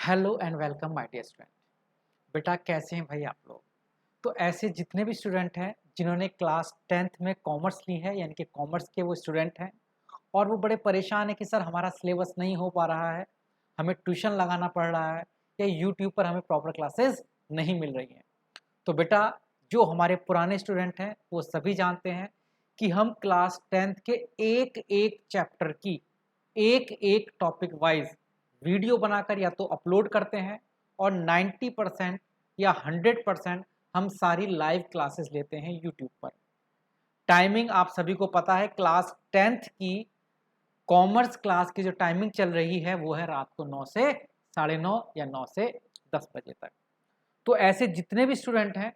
Hello and welcome my dear student. बेटा कैसे हैं भाई आप लोग। तो ऐसे जितने भी स्टूडेंट हैं जिन्होंने क्लास 10th में कॉमर्स ली है, यानी कि कॉमर्स के वो स्टूडेंट हैं और वो बड़े परेशान है कि सर हमारा सिलेबस नहीं हो पा रहा है, हमें ट्यूशन लगाना पड़ रहा है या यूट्यूब पर हमें प्रॉपर क्लासेस नहीं मिल रही हैं। तो बेटा जो हमारे पुराने स्टूडेंट हैं वो सभी जानते हैं कि हम क्लास 10th के एक एक चैप्टर की एक एक टॉपिक वाइज वीडियो बनाकर या तो अपलोड करते हैं और 90% या 100% हम सारी लाइव क्लासेस लेते हैं यूट्यूब पर। टाइमिंग आप सभी को पता है, क्लास 10th की कॉमर्स क्लास की जो टाइमिंग चल रही है वो है रात को 9 से 9:30 या 9 से 10 बजे तक। तो ऐसे जितने भी स्टूडेंट हैं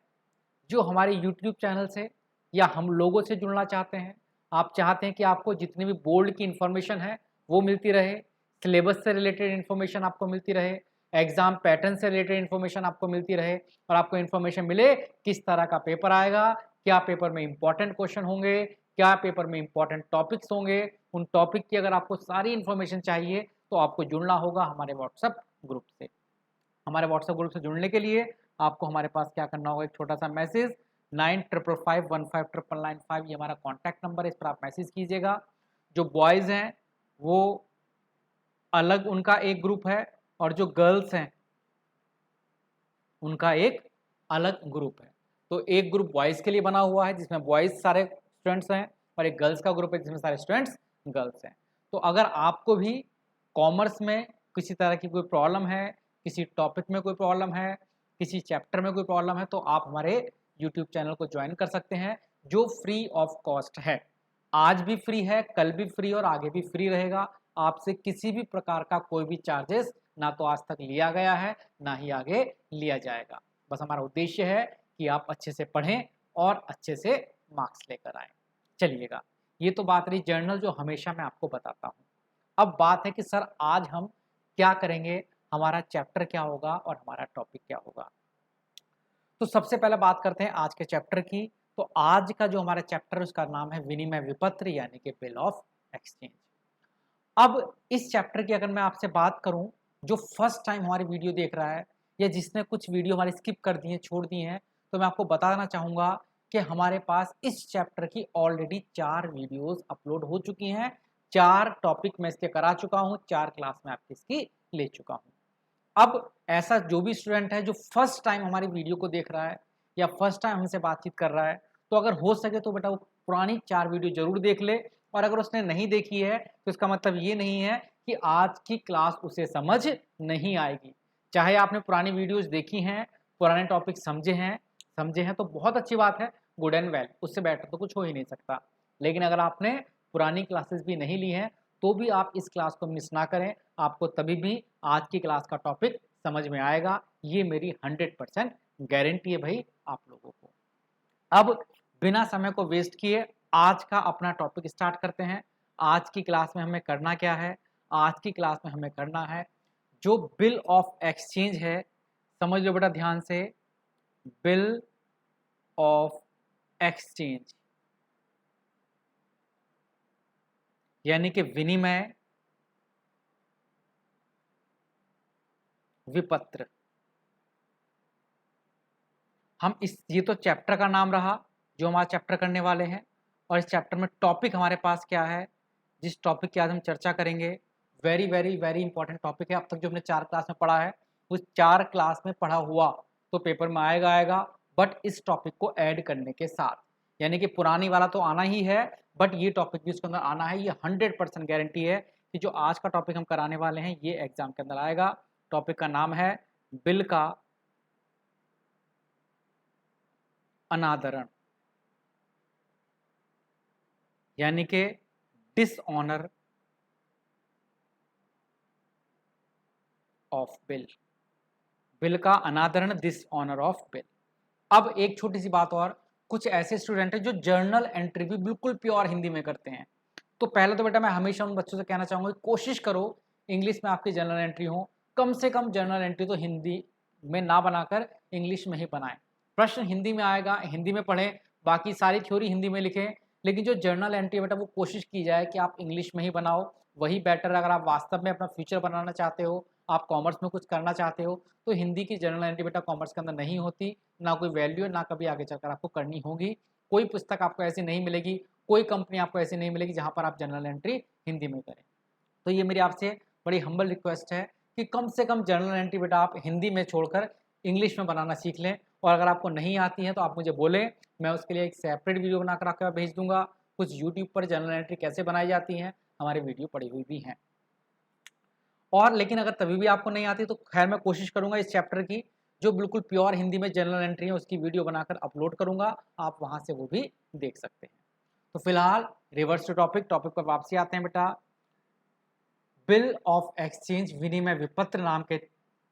जो हमारे यूट्यूब चैनल से या हम लोगों से जुड़ना चाहते हैं, आप चाहते हैं कि आपको जितनी भी बोर्ड की इंफॉर्मेशन है वो मिलती रहे, सिलेबस से रिलेटेड इन्फॉर्मेशन आपको मिलती रहे, एग्जाम पैटर्न से रिलेटेड इन्फॉर्मेशन आपको मिलती रहे और आपको इन्फॉर्मेशन मिले किस तरह का पेपर आएगा, क्या पेपर में इंपॉर्टेंट क्वेश्चन होंगे, क्या पेपर में इंपॉर्टेंट टॉपिक्स होंगे, उन टॉपिक की अगर आपको सारी इन्फॉर्मेशन चाहिए तो आपको जुड़ना होगा हमारे व्हाट्सएप ग्रुप से। हमारे व्हाट्सएप ग्रुप से जुड़ने के लिए आपको हमारे पास क्या करना होगा, एक छोटा सा मैसेज 9555159995 ये हमारा कॉन्टैक्ट नंबर है, इस पर आप मैसेज कीजिएगा। जो बॉयज़ हैं वो अलग उनका एक ग्रुप है और जो गर्ल्स हैं उनका एक अलग ग्रुप है। तो एक ग्रुप बॉयज़ के लिए बना हुआ है जिसमें बॉयज़ सारे स्टूडेंट्स हैं और एक गर्ल्स का ग्रुप है जिसमें सारे स्टूडेंट्स गर्ल्स हैं। तो अगर आपको भी कॉमर्स में किसी तरह की कोई प्रॉब्लम है, किसी टॉपिक में कोई प्रॉब्लम है, किसी चैप्टर में कोई प्रॉब्लम है, तो आप हमारे यूट्यूब चैनल को ज्वाइन कर सकते हैं जो फ्री ऑफ कॉस्ट है। आज भी फ्री है, कल भी फ्री और आगे भी फ्री रहेगा। आपसे किसी भी प्रकार का कोई भी चार्जेस ना तो आज तक लिया गया है ना ही आगे लिया जाएगा। बस हमारा उद्देश्य है कि आप अच्छे से पढ़ें और अच्छे से मार्क्स लेकर आएँ। चलिएगा, ये तो बात रही जर्नल जो हमेशा मैं आपको बताता हूँ। अब बात है कि सर आज हम क्या करेंगे, हमारा चैप्टर क्या होगा और हमारा टॉपिक क्या होगा। तो सबसे पहले बात करते हैं आज के चैप्टर की। तो आज का जो हमारा चैप्टर है उसका नाम है विनिमय विपत्र यानी कि बिल ऑफ एक्सचेंज। अब इस चैप्टर की अगर मैं आपसे बात करूं, जो फर्स्ट टाइम हमारी वीडियो देख रहा है या जिसने कुछ वीडियो हमारी स्किप कर दी है, छोड़ दी हैं, तो मैं आपको बताना चाहूँगा कि हमारे पास इस चैप्टर की ऑलरेडी 4 वीडियोस अपलोड हो चुकी हैं। 4 टॉपिक मैं इसके करा चुका हूँ, 4 क्लास में आपकी इसकी ले चुका हूँ। अब ऐसा जो भी स्टूडेंट है जो फर्स्ट टाइम हमारी वीडियो को देख रहा है या फर्स्ट टाइम हमसे बातचीत कर रहा है, तो अगर हो सके तो बेटा वो पुरानी 4 वीडियो जरूर देख ले। और अगर उसने नहीं देखी है तो इसका मतलब ये नहीं है कि आज की क्लास उसे समझ नहीं आएगी। चाहे आपने पुरानी वीडियोस देखी हैं, पुराने टॉपिक समझे हैं तो बहुत अच्छी बात है, गुड एंड वेल, उससे बेटर तो कुछ हो ही नहीं सकता। लेकिन अगर आपने पुरानी क्लासेस भी नहीं ली हैं तो भी आप इस क्लास को मिस ना करें, आपको तभी भी आज की क्लास का टॉपिक समझ में आएगा। ये मेरी 100% गारंटी है भाई आप लोगों को। अब बिना समय को वेस्ट किए आज का अपना टॉपिक स्टार्ट करते हैं। आज की क्लास में हमें करना क्या है, आज की क्लास में हमें करना है जो बिल ऑफ एक्सचेंज है, समझ लो बेटा ध्यान से, बिल ऑफ एक्सचेंज यानी कि विनिमय विपत्र। हम इस ये तो चैप्टर का नाम रहा जो हमारा चैप्टर करने वाले हैं, और इस चैप्टर में टॉपिक हमारे पास क्या है, जिस टॉपिक की आज हम चर्चा करेंगे, very very very important topic है। अब तक जो हमने 4 क्लास में पढ़ा है उस 4 क्लास में पढ़ा हुआ तो पेपर में आएगा, बट इस टॉपिक को ऐड करने के साथ, यानी कि पुरानी वाला तो आना ही है बट ये टॉपिक भी उसके अंदर आना है। ये 100% गारंटी है कि जो आज का टॉपिक हम कराने वाले हैं ये एग्जाम के अंदर आएगा। टॉपिक का नाम है बिल का अनादरण यानी कि डिसऑनर ऑफ बिल। बिल का अनादरण, डिसऑनर ऑफ बिल। अब एक छोटी सी बात और, कुछ ऐसे स्टूडेंट हैं जो जर्नल एंट्री भी बिल्कुल प्योर हिंदी में करते हैं। तो पहले तो बेटा मैं हमेशा उन बच्चों से कहना चाहूँगा कोशिश करो इंग्लिश में आपकी जर्नल एंट्री हो, कम से कम जर्नल एंट्री तो हिंदी में ना बनाकर इंग्लिश में ही बनाएं। प्रश्न हिंदी में आएगा, हिंदी में पढ़ें, बाकी सारी थ्योरी हिंदी में लिखें, लेकिन जो जर्नल एंट्री बेटा वो कोशिश की जाए कि आप इंग्लिश में ही बनाओ, वही बेटर। अगर आप वास्तव में अपना फ्यूचर बनाना चाहते हो, आप कॉमर्स में कुछ करना चाहते हो तो हिंदी की जनरल एंट्री बेटा कॉमर्स के अंदर नहीं होती, ना कोई वैल्यू है, ना कभी आगे चलकर आपको करनी होगी। कोई पुस्तक आपको ऐसी नहीं मिलेगी, कोई कंपनी आपको ऐसी नहीं मिलेगी जहाँ पर आप जनरल एंट्री हिंदी में करें। तो ये मेरी आपसे बड़ी हम्बल रिक्वेस्ट है कि कम से कम जनरल एंट्री बेटा आप हिंदी में छोड़कर इंग्लिश में बनाना सीख लें। और अगर आपको नहीं आती है तो आप मुझे बोलें, मैं उसके लिए एक सेपरेट वीडियो बना कर आपके पास भेज दूंगा। कुछ यूट्यूब पर जनरल एंट्री कैसे बनाई जाती हैं हमारे वीडियो पड़ी हुई भी हैं। और लेकिन अगर तभी भी आपको नहीं आती तो खैर मैं कोशिश करूंगा इस चैप्टर की जो बिल्कुल प्योर हिंदी में जनरल एंट्री है उसकी वीडियो बनाकर अपलोड करूंगा, आप वहां से वो भी देख सकते हैं। तो फिलहाल रिवर्स टू टॉपिक पर वापसी आते हैं बेटा। बिल ऑफ एक्सचेंज विनिमय विपत्र नाम के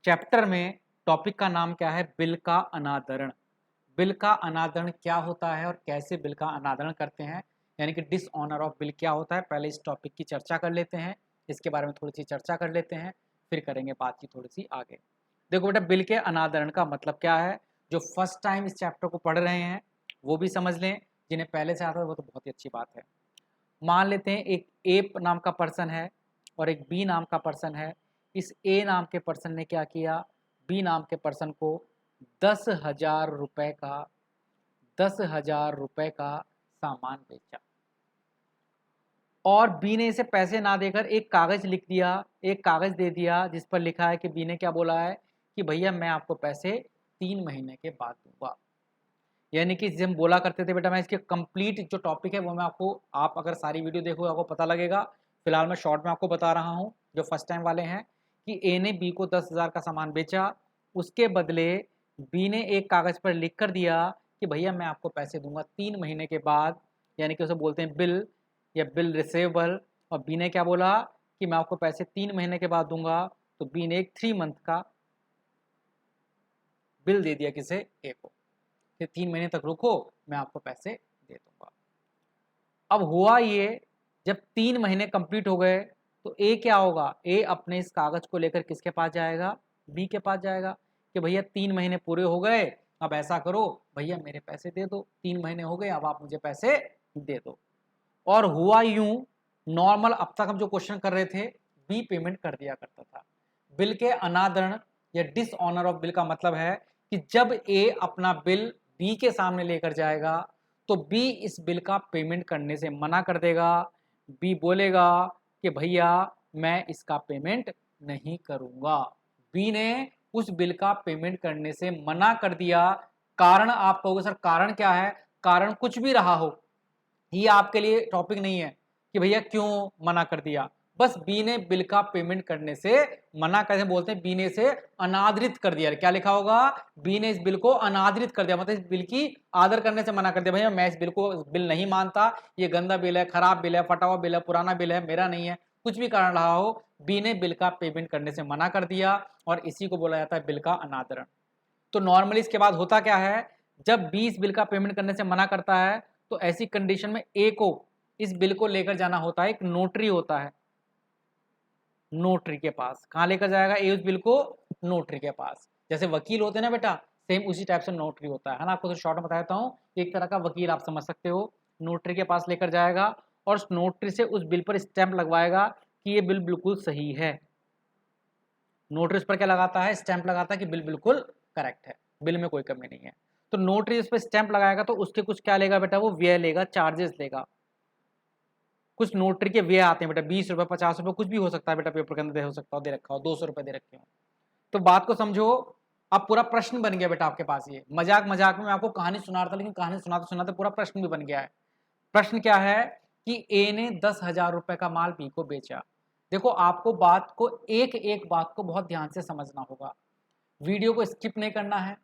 चैप्टर में टॉपिक का नाम क्या है? बिल का अनादरण। बिल का अनादरण क्या होता है और कैसे बिल का अनादरण करते हैं, यानी कि डिसऑनर ऑफ बिल क्या होता है, पहले इस टॉपिक की चर्चा कर लेते हैं, इसके बारे में थोड़ी सी चर्चा कर लेते हैं, फिर करेंगे बातचीत थोड़ी सी आगे। देखो बेटा, बिल के अनादरण का मतलब क्या है, जो फर्स्ट टाइम इस चैप्टर को पढ़ रहे हैं वो भी समझ लें, जिन्हें पहले से आता है वो तो बहुत ही अच्छी बात है। मान लेते हैं एक ए नाम का पर्सन है और एक बी नाम का पर्सन है। इस ए नाम के पर्सन ने क्या किया, बी नाम के पर्सन को 10,000 रुपए का 10,000 रुपए का सामान बेचा और बी ने इसे पैसे ना देकर एक कागज लिख दिया, एक कागज दे दिया जिस पर लिखा है कि बी ने क्या बोला है कि भैया मैं आपको पैसे 3 महीने के बाद दूंगा। यानी कि जिसे हम बोला करते थे बेटा, मैं इसके कंप्लीट जो टॉपिक है वो मैं आपको, आप अगर सारी वीडियो देखोगे आपको पता लगेगा। फिलहाल मैं शॉर्ट में आपको बता रहा हूँ जो फर्स्ट टाइम वाले हैं कि ए ने बी को 10,000 का सामान बेचा, उसके बदले बी ने एक कागज पर लिख कर दिया कि भैया मैं आपको पैसे दूंगा 3 महीने के बाद, यानी कि उसे बोलते हैं बिल या बिल रिसेवेबल। और बी ने क्या बोला कि मैं आपको पैसे 3 महीने के बाद दूंगा, तो बी ने एक 3 मंथ का बिल दे दिया किसे, ए को, कि 3 महीने तक रुको मैं आपको पैसे दे दूंगा। अब हुआ ये, जब 3 महीने कंप्लीट हो गए तो ए क्या होगा, ए अपने इस कागज को लेकर किसके पास जाएगा, बी के पास जाएगा कि भैया 3 महीने पूरे हो गए, अब ऐसा करो भैया मेरे पैसे दे दो, 3 महीने हो गए अब आप मुझे पैसे दे दो। और हुआ यूं, नॉर्मल अब तक हम जो क्वेश्चन कर रहे थे बी पेमेंट कर दिया करता था। बिल के अनादरण या डिसऑनर ऑफ बिल का मतलब है कि जब ए अपना बिल बी के सामने लेकर जाएगा तो बी इस बिल का पेमेंट करने से मना कर देगा। बी बोलेगा कि भैया मैं इसका पेमेंट नहीं करूंगा। बी ने उस बिल का पेमेंट करने से मना कर दिया। कारण आप कहोगे सर कारण क्या है, कारण कुछ भी रहा हो, ये आपके लिए टॉपिक नहीं है कि भैया क्यों मना कर दिया, बस बी ने बिल का पेमेंट करने से मना, कैसे बोलते हैं, बी ने इसे अनादरित कर दिया। क्या लिखा होगा, बी ने इस बिल को अनादरित कर दिया, मतलब इस बिल की आदर करने से मना कर दिया, भैया मैं इस बिल नहीं मानता, ये गंदा बिल है, खराब बिल है, फटा हुआ बिल है, पुराना बिल है, मेरा नहीं है, कुछ भी कारण रहा हो, बी ने बिल का पेमेंट करने से मना कर दिया और इसी को बोला जाता है बिल का अनादरण। तो नॉर्मली इसके बाद होता क्या है, जब बी इस बिल का पेमेंट करने से मना करता है तो ऐसी कंडीशन में ए को इस बिल को लेकर जाना होता है, एक नोटरी होता है, नोटरी के पास। कहां लेकर जाएगा ए उस बिल को, नोटरी के पास। जैसे वकील होते हैं ना बेटा, सेम उसी टाइप से नोटरी होता है ना, आपको तो शॉर्ट में बताता हूँ, एक तरह का वकील आप समझ सकते हो। नोटरी के पास लेकर जाएगा और उस नोटरी से उस बिल पर स्टैंप लगवाएगा कि ये बिल बिल्कुल सही है। नोटरी उस पर क्या लगाता है, स्टैंप लगाता है कि बिल बिल्कुल करेक्ट है, बिल में कोई कमी नहीं है। तो नोटरी उस पर स्टैंप लगाएगा तो उसके कुछ क्या लेगा बेटा, वो व्यय लेगा, चार्जेस लेगा। कुछ नोटरी के व्यय आते हैं बेटा, 20 रुपए 50 रुपए कुछ भी हो सकता है बेटा, पेपर के अंदर हो सकता हो, दे रखा हो 200 रुपए दे रखे हो। तो बात को समझो, अब पूरा प्रश्न बन गया बेटा आपके पास। ये मजाक मजाक में मैं आपको कहानी सुना रहा था, लेकिन कहानी सुनाते सुनाते पूरा प्रश्न भी बन गया है। प्रश्न क्या है कि ए ने 10,000 रुपए का माल बी को बेचा। देखो आपको बात को एक एक बात को बहुत ध्यान से समझना होगा, वीडियो को स्किप नहीं करना है,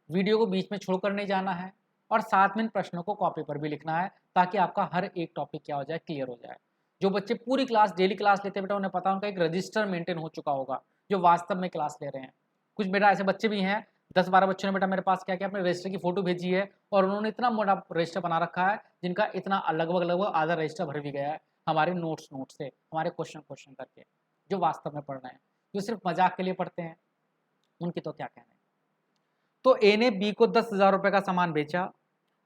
वीडियो को बीच में छोड़कर नहीं जाना है, और साथ में इन प्रश्नों को कॉपी पर भी लिखना है ताकि आपका हर एक टॉपिक क्या हो जाए, क्लियर हो जाए। जो बच्चे पूरी क्लास डेली क्लास लेते हैं बेटा उन्हें पता उनका एक रजिस्टर मेंटेन हो चुका होगा जो वास्तव में क्लास ले रहे हैं। कुछ बेटा ऐसे बच्चे भी हैं, 10-12 बच्चों ने बेटा मेरे पास क्या किया, अपने रजिस्टर की फोटो भेजी है और उन्होंने इतना मोटा रजिस्टर बना रखा है जिनका इतना लगभग लगभग आधा रजिस्टर भर भी गया है हमारे नोट से, हमारे क्वेश्चन करके, जो वास्तव में पढ़ रहे हैं। जो सिर्फ मजाक के लिए पढ़ते हैं उनकी तो क्या कहना है। तो ए ने बी को 10,000 रुपए का सामान बेचा,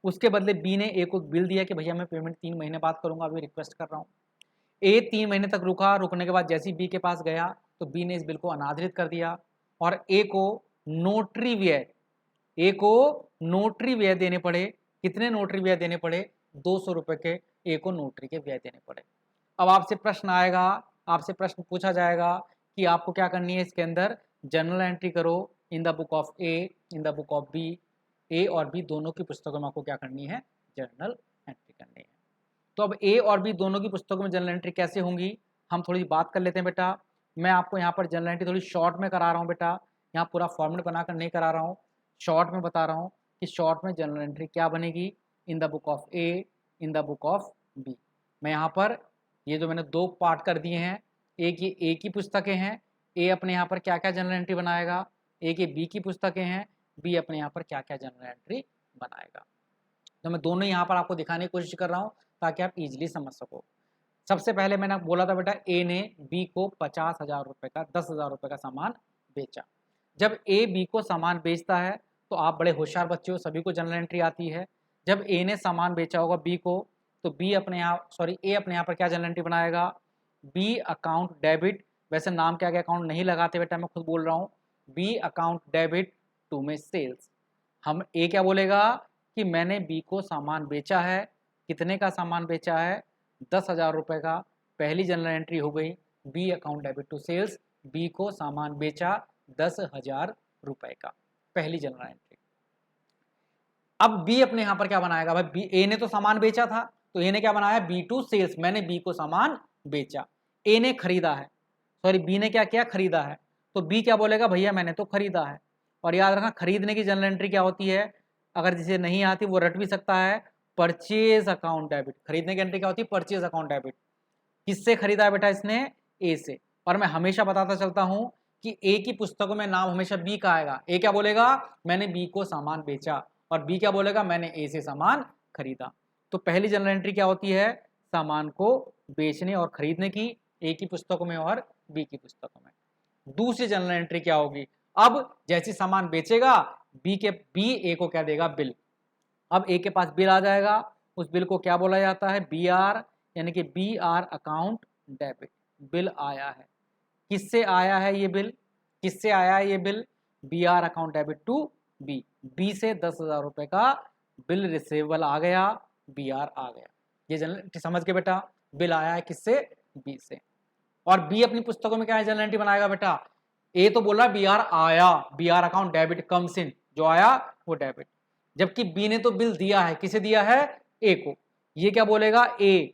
उसके बदले बी ने ए को बिल दिया कि भैया मैं पेमेंट 3 महीने बाद करूंगा, अभी रिक्वेस्ट कर रहा हूँ। ए 3 महीने तक रुका, रुकने के बाद जैसे ही बी के पास गया तो बी ने इस बिल को अनादरित कर दिया और ए को नोटरी व्यय देने पड़े। कितने नोटरी व्यय देने पड़े? 200 रुपए के ए को नोटरी के व्यय देने पड़े। अब आपसे प्रश्न आएगा, आपसे प्रश्न पूछा जाएगा कि आपको क्या करनी है, इसके अंदर जर्नल एंट्री करो in the book of A, in the book of B. A और बी दोनों की पुस्तकों में आपको क्या करनी है? जर्नल एंट्री करनी है। तो अब ए और बी दोनों की पुस्तकों में जर्नल एंट्री कैसे होंगी, हम थोड़ी बात कर लेते हैं बेटा। मैं आपको यहाँ पर जर्नल एंट्री थोड़ी शॉर्ट में करा रहा हूँ बेटा, यहाँ पूरा फॉर्मेट बनाकर नहीं करा रहा हूँ, शॉर्ट में बता रहा हूँ कि शॉर्ट में जर्नल एंट्री क्या बनेगी in the book of A, in the book of B. मैं यहाँ पर ये जो मैंने दो पार्ट कर दिए हैं, एक ये ए की पुस्तकें हैं, ए अपने यहाँ पर क्या क्या जर्नल एंट्री बनाएगा, एक ये बी की पुस्तकें हैं, बी अपने यहाँ पर क्या क्या जर्नल एंट्री बनाएगा। तो मैं दोनों यहाँ पर आपको दिखाने की कोशिश कर रहा हूँ ताकि आप इजीली समझ सको। सबसे पहले मैंने बोला था बेटा ए ने बी को 50,000 रुपये का 10,000 रुपये का सामान बेचा। जब ए बी को सामान बेचता है तो आप बड़े होशियार बच्चे हो, सभी को जर्नल एंट्री आती है। जब ए ने सामान बेचा होगा बी को, तो बी अपने यहाँ ए अपने यहाँ पर क्या जर्नल एंट्री बनाएगा? बी अकाउंट डेबिट, वैसे नाम के आगे अकाउंट नहीं लगाते बेटा, मैं खुद बोल रहा हूँ, बी अकाउंट डेबिट टू में सेल्स। हम ए क्या बोलेगा कि मैंने बी को सामान बेचा है। कितने का सामान बेचा है? 10,000 रुपये का। पहली जनरल एंट्री हो गई B account debit to sales, B को सामान बेचा 10,000 रुपये का, पहली जनरल एंट्री। अब बी अपने यहाँ पर क्या बनाएगा? भाई बी, ए ने तो सामान बेचा था तो ए ने क्या बनाया? बी टू सेल्स, मैंने बी को सामान बेचा। ए ने खरीदा है, सॉरी बी ने क्या किया? खरीदा है। तो बी क्या बोलेगा? भैया मैंने तो खरीदा है। और याद रखना खरीदने की जनरल एंट्री क्या होती है, अगर जिसे नहीं आती वो रट भी सकता है, परचेज अकाउंट डेबिट। खरीदने की एंट्री क्या होती है? Purchase account debit. किससे खरीदा है बेटा इसने? ए से। और मैं हमेशा बताता चलता हूं कि ए की पुस्तकों में नाम हमेशा बी का आएगा। ए क्या बोलेगा? मैंने बी को सामान बेचा। और बी क्या बोलेगा? मैंने ए से सामान खरीदा। तो पहली जनरल एंट्री क्या होती है? सामान को बेचने और खरीदने की, ए की पुस्तकों में और बी की पुस्तकों में। दूसरी जनरल एंट्री क्या होगी? अब जैसे सामान बेचेगा बी ए को क्या देगा? बिल। अब ए के पास बिल आ जाएगा, उस बिल को क्या बोला जाता है? बी आर, यानी कि B R account debit. Bill आया है, किससे आया है ये बिल? किससे आया है ये bill? B R account debit to B. B से 10,000 रुपये का बिल रिसीवेबल आ गया, बी आर आ गया। ये जनरल समझ के बेटा, बिल आया है किससे? बी से। और बी अपनी पुस्तकों में क्या जनरल एंट्री बनाएगा बेटा? ए तो बोल रहा है बी आर आया, B R account debit comes in, जो आया वो डेबिट। जबकि बी ने तो बिल दिया है, किसे दिया है? ए को। ये क्या बोलेगा? ए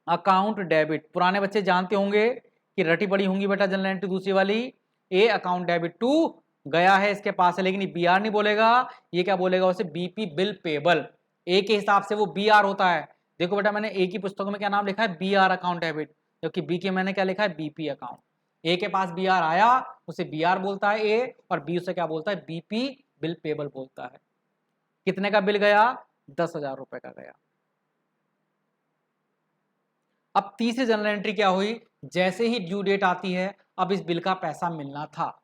अकाउंट डेबिट। पुराने बच्चे जानते होंगे कि रटी पड़ी होंगी बेटा जनरल एंट्री दूसरी वाली। ए अकाउंट डेबिट टू गया है इसके पास है, लेकिन बी आर नहीं बोलेगा, ये क्या बोलेगा? उसे बीपी बिल पेबल। ए के हिसाब से वो बी आर होता है। देखो बेटा मैंने ए की पुस्तकों में क्या नाम लिखा है? बी आर अकाउंट डेबिट, जबकि बी के मैंने क्या लिखा है? BP account. ए के पास बी आर आया, उसे बी आर बोलता है ए, और बी उसे क्या बोलता है? बीपी बिल पेबल बोलता है। कितने का बिल गया? 10,000 रुपए का गया। अब तीसरी जनरल एंट्री क्या हुई? जैसे ही ड्यू डेट आती है, अब इस बिल का पैसा मिलना था,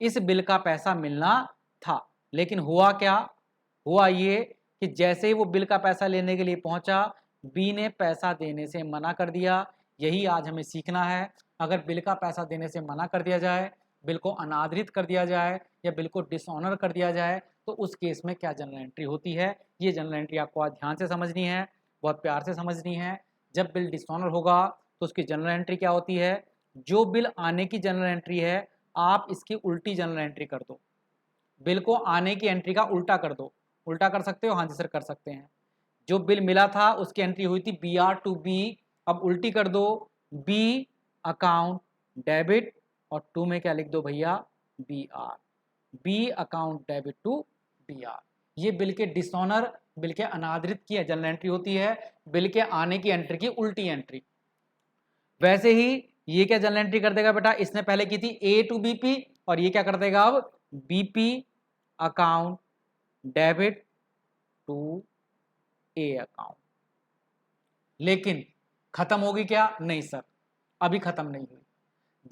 इस बिल का पैसा मिलना था, लेकिन हुआ क्या? हुआ ये कि जैसे ही वो बिल का पैसा लेने के लिए पहुंचा, बी ने पैसा देने से मना कर दिया। यही आज हमें सीखना है। अगर बिल का पैसा देने से मना कर दिया जाए, बिल को अनादरित कर दिया जाए या बिल को डिसऑनर कर दिया जाए, तो उस केस में क्या जनरल एंट्री होती है? ये जनरल एंट्री आपको आज ध्यान से समझनी है, बहुत प्यार से समझनी है। जब बिल डिसऑनर होगा तो उसकी जनरल एंट्री क्या होती है? जो बिल आने की जनरल एंट्री है, आप इसकी उल्टी जनरल एंट्री कर दो। बिल को आने की एंट्री का उल्टा कर दो। उल्टा कर सकते हो? हाँ जी सर कर सकते हैं। जो बिल मिला था उसकी एंट्री हुई थी बी आर टू बी, अब उल्टी कर दो, बी अकाउंट डेबिट, और टू में क्या लिख दो भैया? B R. B account debit to B R. ये बिल के डिसऑनर, बिल के अनादरित की जनरल एंट्री होती है, बिल के आने की एंट्री की उल्टी एंट्री। वैसे ही ये क्या जनरल एंट्री कर देगा बेटा? इसने पहले की थी ए टू बीपी, और ये क्या कर देगा अब? BP account debit to A account. लेकिन खत्म होगी क्या? नहीं सर, अभी खत्म नहीं हुई।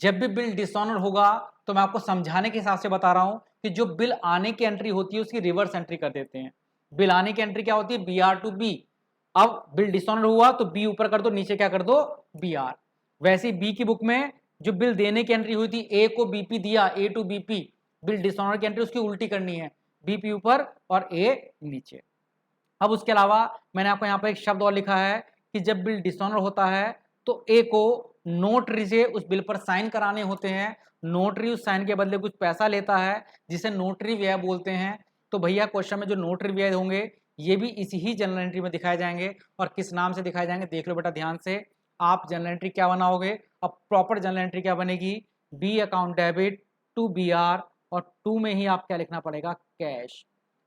जब भी बिल डिसऑनर होगा तो मैं आपको समझाने के हिसाब से बता रहा हूं कि जो बिल आने की एंट्री होती है उसकी रिवर्स एंट्री कर देते हैं। बिल आने की एंट्री क्या होती है? B R to B. अब बिल डिसऑनर हुआ तो बी ऊपर कर दो, नीचे क्या कर दो? B R. वैसे ही बी की बुक में जो बिल देने की एंट्री हुई थी ए को बीपी दिया, ए टू बीपी, बिल डिसऑनर की एंट्री उसकी उल्टी करनी है, बीपी ऊपर और ए नीचे। अब उसके अलावा मैंने आपको यहाँ पर एक शब्द और लिखा है कि जब बिल डिसऑनर होता है तो ए को नोटरी से उस बिल पर साइन कराने होते हैं, नोटरी उस साइन के बदले कुछ पैसा लेता है जिसे नोटरी व्यय बोलते हैं। तो भैया क्वेश्चन में जो नोटरी व्यय होंगे ये भी इसी ही जनरल एंट्री में दिखाए जाएंगे, और किस नाम से दिखाए जाएंगे देख लो बेटा ध्यान से। आप जनरल एंट्री क्या बनाओगे, अब प्रॉपर जनरल एंट्री क्या बनेगी, B account debit to B R, और टू में ही आप क्या लिखना पड़ेगा, कैश।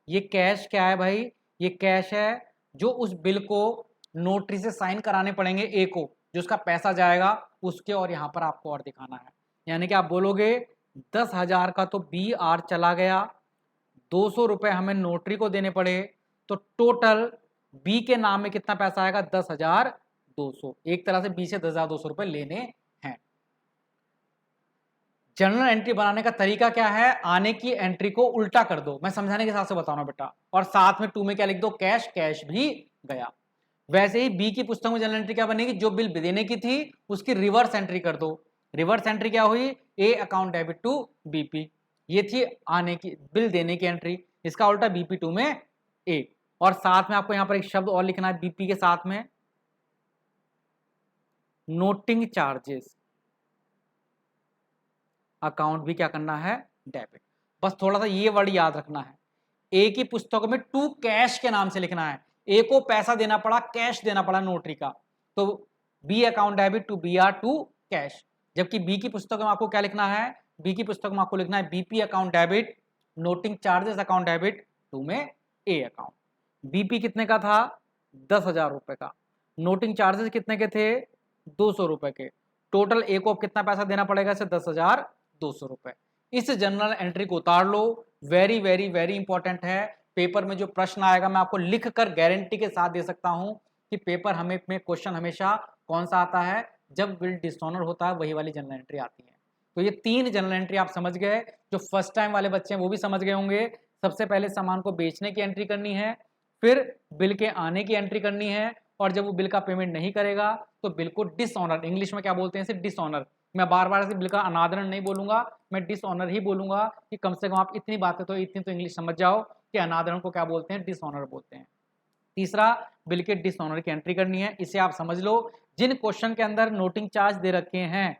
ये कैश क्या है भाई, ये कैश है जो उस बिल को नोटरी से साइन कराने पड़ेंगे ए को, जो उसका पैसा जाएगा उसके, और यहाँ पर आपको और दिखाना है। यानी कि आप बोलोगे 10,000 का तो बी आर चला गया, 200 रुपये हमें नोटरी को देने पड़े, तो टोटल बी के नाम में कितना पैसा आएगा, 10,200। एक तरह से बी से 10,200 रुपये लेने हैं। जनरल एंट्री बनाने का तरीका क्या है, आने की एंट्री को उल्टा कर दो, मैं समझाने के हिसाब से बताऊंगा बेटा, और साथ में टू में क्या लिख दो, कैश, कैश भी गया। वैसे ही बी की पुस्तक में जनरल एंट्री क्या बनेगी, जो बिल देने की थी उसकी रिवर्स एंट्री कर दो। रिवर्स एंट्री क्या हुई, A account debit to BP, ये थी आने की बिल देने की एंट्री, इसका उल्टा बीपी टू में ए। और साथ में आपको यहां पर एक शब्द और लिखना है बीपी के साथ में, नोटिंग चार्जेस, अकाउंट भी क्या करना है, डेबिट। बस थोड़ा सा ये वर्ड याद रखना है, ए की पुस्तकों में टू कैश के नाम से लिखना है, ए को पैसा देना पड़ा, कैश देना पड़ा नोटरी का, तो B account debit to B R to cash. जबकि बी की पुस्तक में आपको क्या लिखना है, बी की पुस्तक में आपको लिखना है BP account debit noting charges account debit to में ए अकाउंट। बीपी कितने का था, 10,000 रुपए का, नोटिंग चार्जेस कितने के थे, 200 रुपए के, टोटल ए को कितना पैसा देना पड़ेगा इसे, 10,200 रुपए। इस जनरल एंट्री को उतार लो, वेरी वेरी वेरी इंपॉर्टेंट है। पेपर में जो प्रश्न आएगा मैं आपको लिख कर गारंटी के साथ दे सकता हूं कि पेपर हमें में क्वेश्चन हमेशा कौन सा आता है, जब बिल डिसऑनर होता है वही वाली जनरल एंट्री आती है। तो ये 3 जनरल एंट्री आप समझ गए, जो फर्स्ट टाइम वाले बच्चे हैं वो भी समझ गए होंगे। सबसे पहले सामान को बेचने की एंट्री करनी है, फिर बिल के आने की एंट्री करनी है, और जब वो बिल का पेमेंट नहीं करेगा तो बिल को डिसऑनर, इंग्लिश में क्या बोलते हैं इसे, डिसऑनर। मैं बार बार से बिल का अनादरण नहीं बोलूंगा, मैं डिसऑनर ही बोलूंगा, कि कम से कम आप इतनी बातें तो इतनी तो इंग्लिश समझ जाओ कि अनादरण को क्या बोलते हैं, डिसऑनर बोलते हैं। तीसरा, बिल के डिसऑनर की एंट्री करनी है, इसे आप समझ लो। जिन क्वेश्चन के अंदर नोटिंग चार्ज दे रखे हैं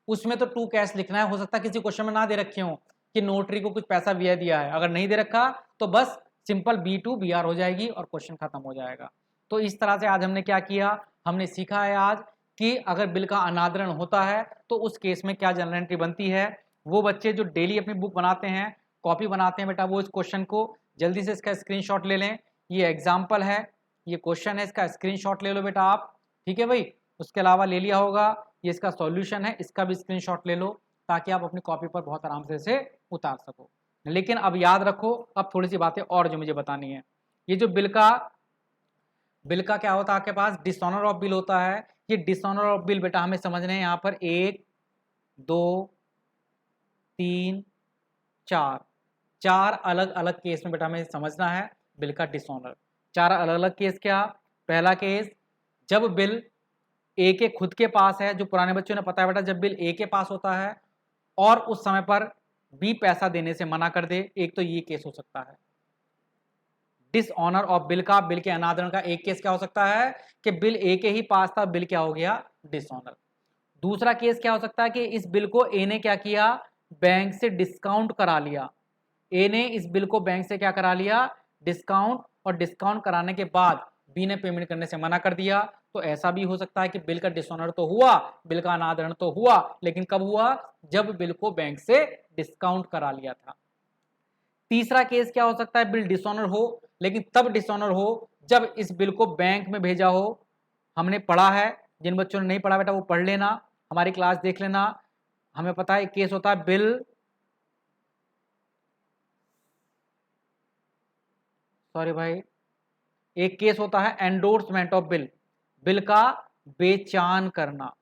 उसमें तो टू कैश लिखना है, हो सकता है किसी क्वेश्चन में ना दे रखे हो कि नोटरी को कुछ पैसा व्यय दिया है, अगर नहीं दे रखा तो बस simple B to B R हो जाएगी और क्वेश्चन खत्म हो जाएगा। तो इस तरह से आज हमने क्या किया, हमने सीखा है आज कि अगर बिल का अनादरण होता है तो उस केस में क्या जनरल एंट्री बनती है। वो बच्चे जो डेली अपनी बुक बनाते हैं, कॉपी बनाते हैं बेटा, वो इस क्वेश्चन को जल्दी से इसका स्क्रीनशॉट ले लें। ये एग्जाम्पल है, ये क्वेश्चन है, इसका स्क्रीनशॉट ले लो बेटा आप, ठीक है भाई। उसके अलावा ले लिया होगा, ये इसका सॉल्यूशन है, इसका भी स्क्रीनशॉट ले लो ताकि आप अपनी कॉपी पर बहुत आराम से इसे उतार सको। लेकिन अब याद रखो, अब थोड़ी सी बातें और जो मुझे बतानी है। ये जो बिल का क्या होता है आपके पास, डिसऑनर ऑफ बिल होता है। ये डिसऑनर ऑफ बिल बेटा हमें समझने हैं, यहाँ पर 1 2 3 4 4 अलग अलग केस में बेटा हमें समझना है बिल का डिसऑनर। 4 अलग अलग केस क्या, पहला केस जब बिल ए के खुद के पास है, जो पुराने बच्चों ने पता है बेटा, जब बिल ए के पास होता है और उस समय पर बी पैसा देने से मना कर दे, एक तो ये केस हो सकता है डिसऑनर ऑफ बिल का, बिल के अनादरण का। एक केस क्या हो सकता है कि बिल ए के ही पास था, बिल क्या हो गया, डिसऑनर। दूसरा केस क्या हो सकता है कि इस बिल को ए ने क्या किया, बैंक से डिस्काउंट करा लिया। ए ने इस बिल को बैंक से क्या करा लिया, डिस्काउंट, और डिस्काउंट कराने के बाद बी ने पेमेंट करने से मना कर दिया। तो ऐसा भी हो सकता है कि बिल का डिसऑनर तो हुआ, बिल का अनादरण तो हुआ, लेकिन कब हुआ, जब बिल को बैंक से डिस्काउंट करा लिया था। तीसरा केस क्या हो सकता है, बिल डिसऑनर हो, लेकिन तब डिसऑनर हो जब इस बिल को बैंक में भेजा हो। हमने पढ़ा है, जिन बच्चों ने नहीं पढ़ा बेटा वो पढ़ लेना, हमारी क्लास देख लेना। हमें पता है केस होता है बिल, सॉरी भाई, एक केस होता है एंडोर्समेंट ऑफ बिल, बिल का बेचान करना।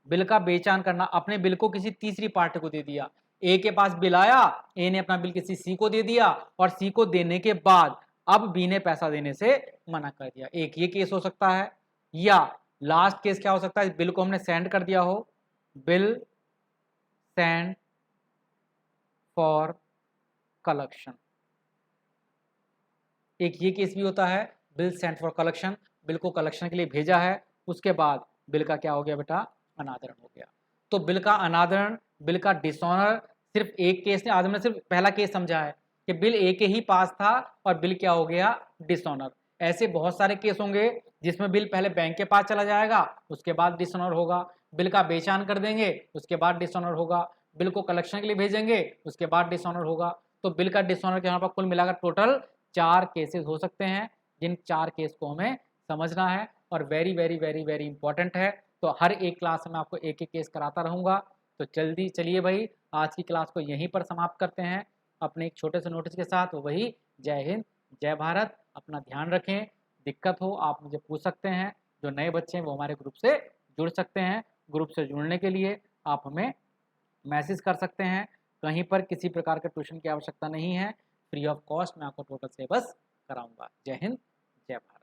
बिल का बेचान करना, अपने बिल को किसी तीसरी पार्टी को दे दिया। ए के पास बिल आया, ए ने अपना बिल किसी सी को दे दिया, और सी को देने के बाद अब बी ने पैसा देने से मना कर दिया, एक ये केस हो सकता है। या लास्ट केस क्या हो सकता है, बिल को हमने सेंड कर दिया हो, बिल सेंड फॉर कलेक्शन। एक ये केस भी होता है, bill sent for collection, bill को कलेक्शन के लिए भेजा है, उसके बाद बिल का क्या हो गया बेटा, अनादरण हो गया। तो बिल का अनादरण, बिल का डिसऑनर सिर्फ एक केस ने, आज हमने सिर्फ पहला केस समझा है कि बिल ए के ही पास था और बिल क्या हो गया, डिसऑनर। ऐसे बहुत सारे केस होंगे जिसमें बिल पहले बैंक के पास चला जाएगा, उसके बाद डिसऑनर होगा, बिल का बेचान कर देंगे, उसके बाद डिसऑनर होगा, बिल को कलेक्शन के लिए भेजेंगे, उसके बाद डिसऑनर होगा। तो बिल का डिसऑनर के यहाँ पर कुल मिलाकर टोटल 4 केसेस हो सकते हैं, जिन 4 केस को हमें समझना है और very very very very important है। तो हर एक क्लास में आपको एक एक केस कराता रहूँगा। तो जल्दी चलिए भाई, आज की क्लास को यहीं पर समाप्त करते हैं अपने एक छोटे से नोटिस के साथ, वही जय हिंद जय भारत। अपना ध्यान रखें, दिक्कत हो आप मुझे पूछ सकते हैं, जो नए बच्चे हैं वो हमारे ग्रुप से जुड़ सकते हैं। ग्रुप से जुड़ने के लिए आप हमें मैसेज कर सकते हैं, कहीं पर किसी प्रकार के ट्यूशन की आवश्यकता नहीं है, फ्री ऑफ कॉस्ट मैं आपको टोटल सिलेबस कराऊंगा। जय हिंद जय भारत।